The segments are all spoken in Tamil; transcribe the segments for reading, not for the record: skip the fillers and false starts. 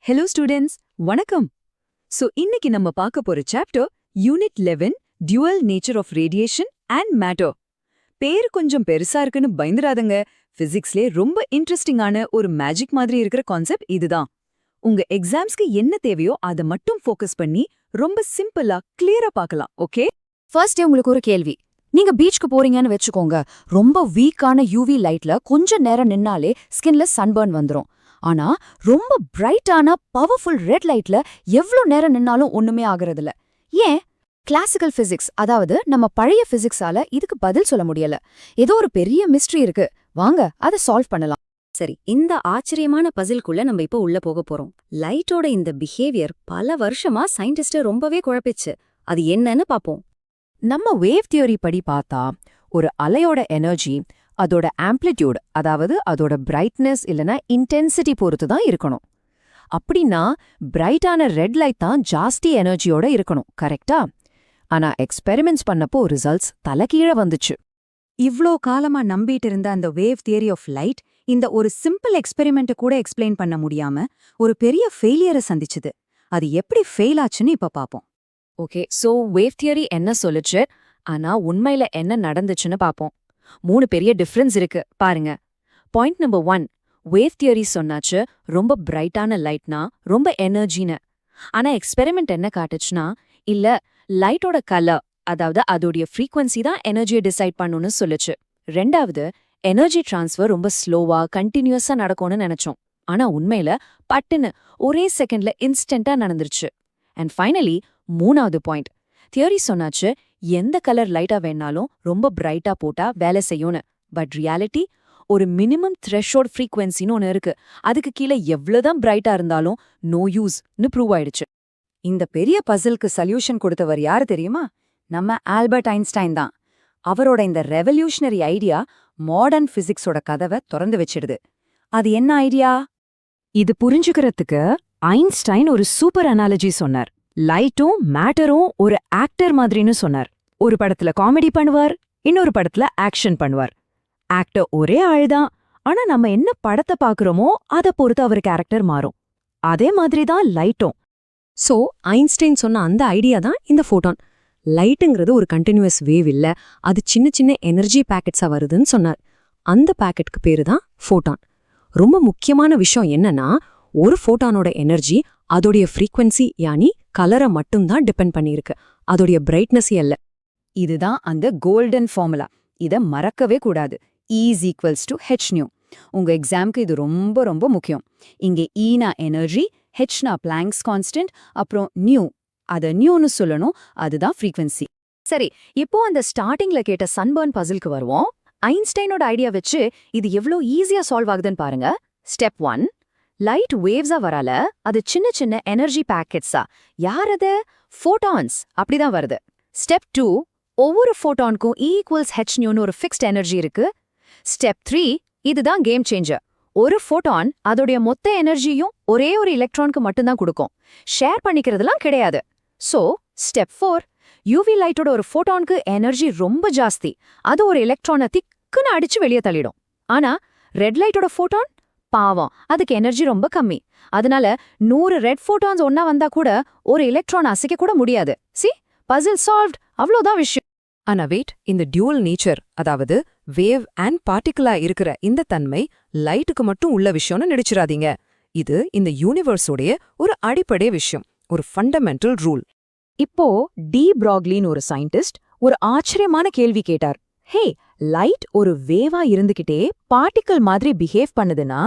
ஹலோ ஸ்டூடெண்ட்ஸ், வணக்கம். இன்னைக்கு நம்ம பார்க்க போற chapter unit 11 dual nature of radiation and matter. பேர் கொஞ்சம் பெருசா இருக்குன்னு பயந்துராதங்க. பிசிக்ஸ்லே ரொம்ப இன்ட்ரெஸ்டிங்கான ஒரு மேஜிக் மாதிரி இருக்கிற கான்செப்ட் இதுதான். உங்க எக்ஸாம்ஸ்க்கு என்ன தேவையோ அதை மட்டும் ஃபோக்கஸ் பண்ணி ரொம்ப சிம்பிளா கிளியரா பார்க்கலாம். ஓகே, ஃபர்ஸ்ட் உங்களுக்கு ஒரு கேள்வி. நீங்க பீச்சுக்கு போறீங்கன்னு வெச்சுக்கோங்க. ரொம்ப வீக்கான யூவி லைட்ல கொஞ்ச நேரம் நின்னாலே ஸ்கின்ல சன்பர்ன் வந்துரும். ஆனா ரொம்ப பிரைட்டான பவர்ஃபுல் ரெட் லைட்ல எவ்ளோ நேரம் நின்னாலும் ஒண்ணுமே ஆகுறதில்ல. ஏன்? கிளாசிக்கல் பிசிக்ஸ், அதாவது நம்ம பழைய பிசிக்ஸால இதுக்கு பதில் சொல்ல முடியல. ஏதோ ஒரு பெரிய மிஸ்ட்ரி இருக்கு. வாங்க அதை சால்வ் பண்ணலாம். சரி, இந்த ஆச்சரியமான பசில்குள்ள நம்ம இப்போ உள்ள போக போறோம். லைட்டோட இந்த பிஹேவியர் பல வருஷமா சயின்டிஸ்ட ரொம்பவே குழப்பிச்சு. அது என்னன்னு பாப்போம். நம்ம வேவ் தியரி படி பார்த்தா ஒரு அலையோட எனர்ஜி அதோட ஆம்ப்ளிடியூட், அதாவது அதோட பிரைட்னஸ் இல்லனா இன்டென்சிட்டி பொறுத்து தான் இருக்கணும். அப்படின்னா பிரைட்டான ரெட் லைட் தான் ஜாஸ்தி எனர்ஜியோட இருக்கணும், கரெக்டா? ஆனா எக்ஸ்பெரிமெண்ட்ஸ் பண்ணப்போ ரிசல்ட்ஸ் தலைகீழ வந்துச்சு. இவ்ளோ காலமா நம்பிட்டு இருந்த அந்த வேவ் தியரி ஆஃப் லைட் இந்த ஒரு சிம்பிள் எக்ஸ்பெரிமெண்ட் கூட எக்ஸ்பிளைன் பண்ண முடியாம ஒரு பெரிய ஃபெயிலியரை சந்திச்சுது. அது எப்படி ஃபெயில் ஆச்சுன்னு இப்ப பாப்போம். ஓகே, வேவ் தியரி என்ன சொல்லுச்சு, ஆனா உண்மையில என்ன நடந்துச்சுன்னு பாப்போம். 3 பெரிய டிஃபரன்ஸ் இருக்கு பாருங்க. பாயிண்ட் நம்பர் 1, வேவ் தியரி சொன்னாச்சு ரொம்ப பிரைட்டான லைட்னா ரொம்ப எனர்ஜின்னு. ஆனா எக்ஸ்பெரிமெண்ட் என்ன காட்டுச்சுன்னா, இல்ல, லைட்டோட கலர், அதாவது அதோடைய ஃப்ரீக்வன்சி தான் எனர்ஜியை டிசைட் பண்ணுன்னு சொல்லுச்சு. ரெண்டாவது, எனர்ஜி டிரான்ஸ்ஃபர் ரொம்ப ஸ்லோவா கண்டினியூஸா நடக்கும்னு நினைச்சோம். ஆனா உண்மையில பட்டுன்னு ஒரே செகண்ட்ல இன்ஸ்டன்டா நடந்துருச்சு. அண்ட் ஃபைனலி, 3வது பாயிண்ட், தியரி சொன்னாச்சு எந்த கலர் லைட்டா வேணாலும் ரொம்ப பிரைட்டா போட்டா வேலை செய்யும்னு. பட் ரியாலிட்டி, ஒரு மினிமம் த்ரெஷோல்ட் ஃப்ரீக்வன்சின்னு ஒன்று இருக்கு. அதுக்கு கீழே எவ்வளவுதான் பிரைட்டா இருந்தாலும் நோ யூஸ்னு ப்ரூவ் ஆயிடுச்சு. இந்த பெரிய பசிலுக்கு சொல்யூஷன் கொடுத்தவர் யாரு தெரியுமா? நம்ம ஆல்பர்ட் ஐன்ஸ்டைன் தான். அவரோட இந்த ரெவல்யூஷனரி ஐடியா மாடர்ன் பிசிக்ஸோட கதவை திறந்து வச்சிடுது. அது என்ன ஐடியா? இது புரிஞ்சுக்கிறதுக்கு ஐன்ஸ்டைன் ஒரு சூப்பர் அனாலஜி சொன்னார். லைட்டும் மேட்டரும் ஒரு ஆக்டர் மாதிரின்னு சொன்னார். ஒரு படத்துல காமெடி பண்ணுவார், இன்னொரு படத்துல ஆக்ஷன் பண்ணுவார். ஆக்டர் ஒரே ஆள்தான், ஆனா நம்ம என்ன படத்தை பாக்குறோமோ அதை பொறுத்து அவர் கேரக்டர் மாறும். அதே மாதிரி தான் லைட்டும். ஐன்ஸ்டைன் சொன்ன அந்த ஐடியா தான் இந்த ஃபோட்டான். லைட்டுங்கிறது ஒரு கண்டினியூஸ் வேவ் இல்ல, அது சின்ன சின்ன எனர்ஜி பேக்கெட்ஸா வருதுன்னு சொன்னார். அந்த பேக்கெட்டுக்கு பேரு தான் ஃபோட்டான். ரொம்ப முக்கியமான விஷயம் என்னன்னா, ஒரு ஃபோட்டானோட எனர்ஜி அதோடைய ஃப்ரீக்வன்சி, யானி கலரை மட்டும்தான் டிபெண்ட் பண்ணியிருக்கு, அதோடைய பிரைட்னஸ் அல்ல. இதுதான் அந்த கோல்டன் ஃபார்முலா. இதை மறக்கவே கூடாது. E=hν. உங்க எக்ஸாம்க்கு இது ரொம்ப ரொம்ப முக்கியம். இங்கே ஈனா எனர்ஜி, ஹெச்னா பிளாங்க்ஸ் கான்ஸ்டன்ட், அப்புறம் நியூ, அதை நியூன்னு சொல்லணும், அதுதான் ஃப்ரீக்வன்சி. சரி, இப்போ அந்த ஸ்டார்டிங்ல கேட்ட சன்பர்ன் பசிலுக்கு வருவோம். ஐன்ஸ்டைனோட ஐடியா வச்சு இது எவ்வளோ ஈஸியா சால்வ் ஆகுதுன்னு பாருங்க. ஸ்டெப் 1, லைட் வேவ்ஸா வரால அது சின்ன சின்ன எனர்ஜி பேக்கெட்ஸா, யார் அது? ஃபோட்டான்ஸ், அப்படிதான் வருது. ஸ்டெப் 2, ஒவ்வொரு ஃபோட்டானுக்கும் E=hν ஒரு ஃபிக்ஸ்ட் எனர்ஜி இருக்கு. ஸ்டெப் 3, இதுதான் கேம் சேஞ்சர். ஒரு ஃபோட்டான் அதோடைய மொத்த எனர்ஜியும் ஒரே ஒரு எலக்ட்ரானுக்கு மட்டும்தான் கொடுக்கும், ஷேர் பண்ணிக்கிறதுலாம் கிடையாது. ஸ்டெப் 4, யூவி லைட்டோட ஒரு ஃபோட்டானுக்கு எனர்ஜி ரொம்ப ஜாஸ்தி, அது ஒரு எலக்ட்ரானை திக்குன்னு அடிச்சு வெளியே தள்ளிடும். ஆனா ரெட் லைட்டோட ஃபோட்டான் பாவம், அதுக்கு எனர்ஜி ரொம்ப கம்மி. அதனால 100 ரெட் ஃபோட்டான்ஸ் ஒன்னா வந்தா கூட ஒரு எலக்ட்ரான் அசைக்க கூட முடியாது. பசில் சால்வ்ட், அவ்வளோதான் விஷயம். ஆனா வெயிட், இந்த டியூவல் நேச்சர், அதாவது வேவ் அண்ட் பார்ட்டிகிளா இருக்கிற இந்த தன்மை லைட்டுக்கு மட்டும் உள்ள விஷயம்னு நினைச்சிடாதீங்க. இது இந்த யூனிவர்ஸோடைய ஒரு அடிப்படை விஷயம், ஒரு ஃபண்டமெண்டல் ரூல். இப்போ டி ப்ராக்லின்னு ஒரு சயின்டிஸ்ட் ஒரு ஆச்சரியமான கேள்வி கேட்டார். ஹே, லைட் ஒரு வேவா இருந்துகிட்டே பார்ட்டிகிள் மாதிரி பிஹேவ் பண்ணுதுன்னா,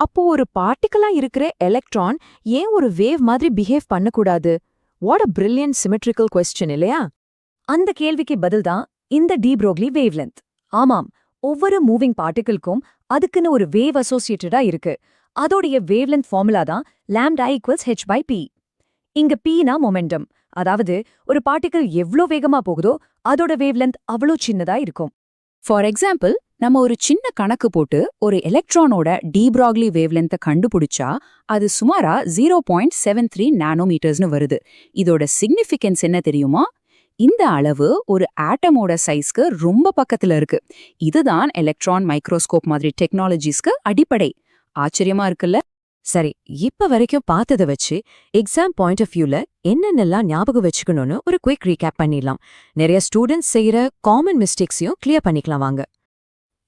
அப்போ ஒரு பார்ட்டிகிளா இருக்கிற எலக்ட்ரான் ஏன் ஒரு வேவ் மாதிரி பிஹேவ் பண்ணக்கூடாது? What a brilliant symmetrical question இல்லையா? அந்த கேள்விக்கு பதில்தான் இந்த டி ப்ரோக்லி வேவ்லென்த். ஆமாம், ஒவ்வொரு மூவிங் பார்ட்டிகிள்க்கும் அதுக்குன்னு ஒரு வேவ் அசோசியேட்டடா இருக்கு. அதோடைய வேவ்லென்த் ஃபார்முலா தான் λ=h/p. இங்க pனா மொமெண்டம், அதாவது ஒரு பார்ட்டிகிள் எவ்ளோ வேகமா போகுதோ அதோட வேவ்லென்த் அவ்வளோ சின்னதா இருக்கும். ஃபார் எக்ஸாம்பிள், நம்ம ஒரு சின்ன கணக்கு போட்டு ஒரு எலக்ட்ரானோட டி ப்ராக்லி வேவ்லென்த்தை கண்டுபிடிச்சா அது சுமாரா 0.73 நானோமீட்டர்ஸ்னு வருது. இதோட சிக்னிஃபிகன்ஸ் என்ன தெரியுமா? இந்த அளவு ஒரு ஆட்டமோட சைஸ்க்கு ரொம்ப பக்கத்துல இருக்கு. இதுதான் எலக்ட்ரான் மைக்ரோஸ்கோப் மாதிரி டெக்னாலஜிஸ்க்கு அடிப்படை. ஆச்சரியமா இருக்குல்ல? சரி, இப்ப வரைக்கும் பார்த்தத வச்சு எக்ஸாம் பாயிண்ட் ஆஃப் வியூல என்னென்னலாம் ஞாபகம் வச்சுக்கணும்னு ஒரு குயிக் ரீகேப் பண்ணிடலாம். நிறைய ஸ்டூடெண்ட்ஸ் செய்யற காமன் மிஸ்டேக்ஸையும் கிளியர் பண்ணிக்கலாம் வாங்க.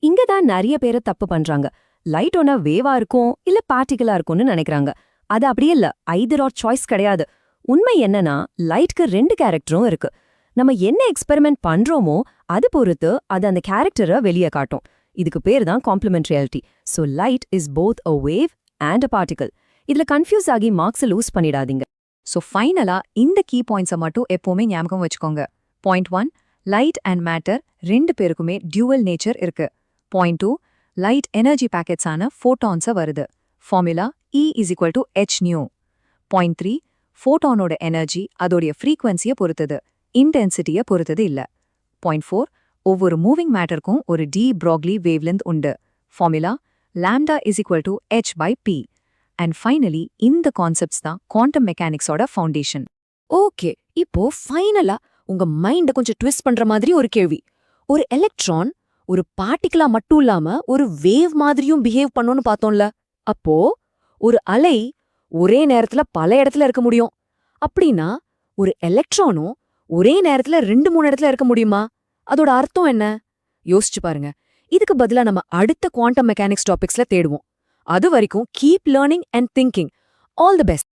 இங்க தான் நிறைய பேரை தப்பு பண்றாங்க. லைட் ஒன்னா வேவா இருக்கும் இல்ல பார்ட்டிகலா இருக்கும்னு நினைக்கிறாங்க. அது அப்படியே இல்ல, ஐதர் ஆர் சாய்ஸ் கிடையாது. உண்மை என்னன்னா லைட்க்கு 2 கேரக்டரும் இருக்கு. நம்ம என்ன எக்ஸ்பெரிமெண்ட் பண்றோமோ அது பொறுத்து அது அந்த கேரக்டரை வெளியே காட்டும். இதுக்கு பேர் தான் complementarity. So light is both a wave and a particle. இதுல கன்ஃபியூஸ் ஆகி மார்க்ஸை லூஸ் பண்ணிடாதீங்க. ஸோ ஃபைனலா இந்த கீ பாயிண்ட்ஸை மட்டும் எப்பவுமே ஞாபகம் வச்சுக்கோங்க. பாயிண்ட் 1, லைட் அண்ட் மேட்டர் 2 பேருக்குமே டியூவல் நேச்சர் இருக்கு. பாயிண்ட் 2, லைட் எனர்ஜி பேக்கெட்ஸான ஃபோட்டான்ஸை வருது. Formula E=hν. பாயிண்ட் 3, ஃபோட்டானோட எனர்ஜி அதோடைய ஃப்ரீக்வன்சியை பொறுத்தது, இன்டென்சிட்டியை பொறுத்தது இல்ல. பாயிண்ட் 4, ஒவ்வொரு மூவிங் மேட்டருக்கும் ஒரு டி ப்ராக்லி வேவ்லென்த் உண்டு. Formula λ=h/p. அண்ட் ஃபைனலி இந்த கான்செப்ட்ஸ் தான் குவாண்டம் மெக்கானிக்ஸோட ஃபவுண்டேஷன். ஓகே, இப்போ ஃபைனலா உங்க மைண்ட கொஞ்சம் ட்விஸ்ட் பண்ற மாதிரி ஒரு கேள்வி. ஒரு எலக்ட்ரான் ஒரு பார்ட்டிகிளா மட்டும் இல்லாம ஒரு வேவ் மாதிரியும் பிஹேவ் பண்ணும்னு பார்த்தோம்ல. அப்போ ஒரு அலை ஒரே நேரத்துல பல இடத்துல இருக்க முடியும். அப்படின்னா ஒரு எலக்ட்ரானும் ஒரே நேரத்துல 2-3 இடத்துல இருக்க முடியுமா? அதோட அர்த்தம் என்ன? யோசிச்சு பாருங்க. இதுக்கு பதிலா நம்ம அடுத்த குவாண்டம் மெக்கானிக்ஸ் டாபிக்ஸ்ல தேடுவோம். அது வரைக்கும் keep learning and thinking. All the best.